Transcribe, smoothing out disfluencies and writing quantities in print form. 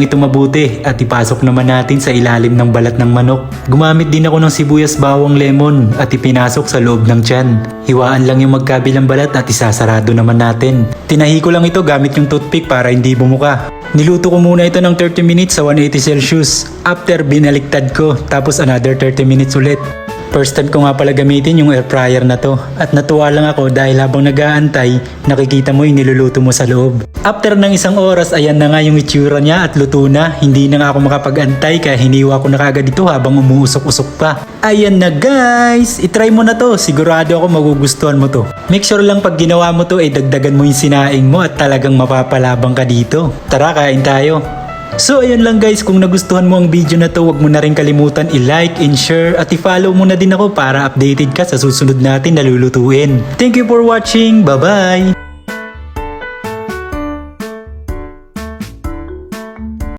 ito mabuti at ipasok naman natin sa ilalim ng balat ng manok. Gumamit din ako ng sibuyas, bawang, lemon at ipinasok sa loob ng tiyan. Hiwaan lang yung magkabilang balat at isasarado naman natin. Tinahi ko lang ito gamit yung toothpick para hindi bumuka. Niluto ko muna ito ng 30 minutes sa 180 Celsius. After binaliktad ko, tapos another 30 minutes ulit. First time ko nga pala gamitin yung air fryer na to at natuwa lang ako dahil habang nag-aantay, nakikita mo yung niluluto mo sa loob. After ng isang oras, ayan na nga yung itsura niya at luto na. Hindi na nga ako makapag-antay kaya hiniwa ko na kagad ito habang umuusok-usok pa. Ayan na guys! Itry mo na to, sigurado ako magugustuhan mo to. Make sure lang pag ginawa mo to ay dagdagan mo yung sinaing mo at talagang mapapalabang ka dito. Tara, kain tayo! So ayun lang guys, kung nagustuhan mo ang video na to, wag mo na rin kalimutan i-like and share at i-follow mo na din ako para updated ka sa susunod natin na lulutuin. Thank you for watching, bye bye!